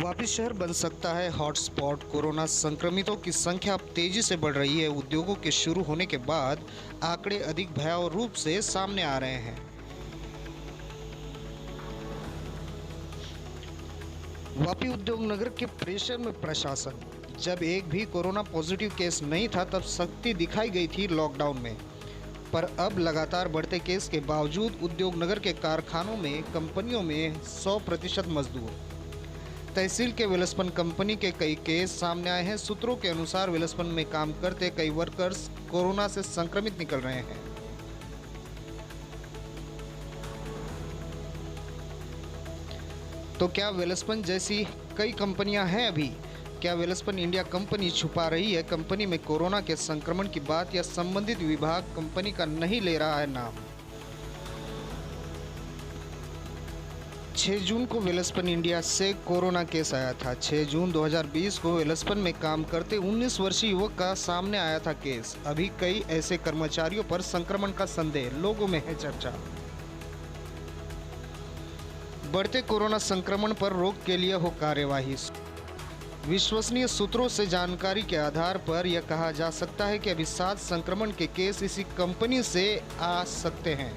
वापी शहर बन सकता है हॉटस्पॉट। कोरोना संक्रमितों की संख्या अब तेजी से बढ़ रही है। उद्योगों के शुरू होने के बाद आंकड़े अधिक भयावह रूप से सामने आ रहे हैं। वापी उद्योग नगर के प्रेशर में प्रशासन। जब एक भी कोरोना पॉजिटिव केस नहीं था तब सख्ती दिखाई गई थी लॉकडाउन में, पर अब लगातार बढ़ते केस के बावजूद उद्योग नगर के कारखानों में, कंपनियों में 100% मजदूर। तहसील के वेलस्पन कंपनी के कई केस सामने आए हैं। सूत्रों के अनुसार वेलस्पन में काम करते कई वर्कर्स कोरोना से संक्रमित निकल रहे हैं। तो क्या वेलस्पन जैसी कई कंपनियां हैं अभी? क्या वेलस्पन इंडिया कंपनी छुपा रही है कंपनी में कोरोना के संक्रमण की बात, या संबंधित विभाग कंपनी का नहीं ले रहा है नाम? 6 जून को वेलस्पन इंडिया से कोरोना केस आया था। 6 जून 2020 को वेलस्पन में काम करते 19 वर्षीय युवक का सामने आया था केस। अभी कई ऐसे कर्मचारियों पर संक्रमण का संदेह, लोगों में है चर्चा। बढ़ते कोरोना संक्रमण पर रोक के लिए हो कार्यवाही। विश्वसनीय सूत्रों से जानकारी के आधार पर यह कहा जा सकता है कि अभी 7 संक्रमण के केस इसी कंपनी से आ सकते हैं।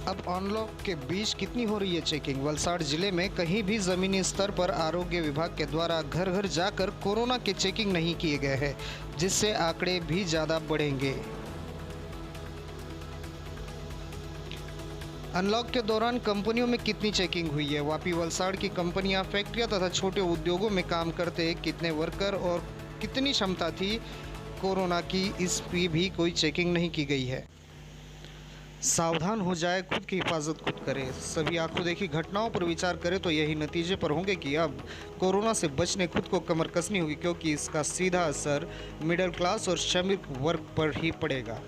अब अनलॉक के बीच कितनी हो रही है चेकिंग? वलसाड़ जिले में कहीं भी जमीनी स्तर पर आरोग्य विभाग के द्वारा घर घर जाकर कोरोना के चेकिंग नहीं किए गए हैं, जिससे आंकड़े भी ज़्यादा बढ़ेंगे। अनलॉक के दौरान कंपनियों में कितनी चेकिंग हुई है? वापी वलसाड़ की कंपनियां, फैक्ट्रियां तथा छोटे उद्योगों में काम करते कितने वर्कर और कितनी क्षमता थी कोरोना की, इस पर भी कोई चेकिंग नहीं की गई है। सावधान हो जाए, खुद की हिफाजत खुद करे। सभी आंखों देखी घटनाओं पर विचार करें तो यही नतीजे पर होंगे कि अब कोरोना से बचने खुद को कमर कसनी होगी, क्योंकि इसका सीधा असर मिडिल क्लास और श्रमिक वर्ग पर ही पड़ेगा।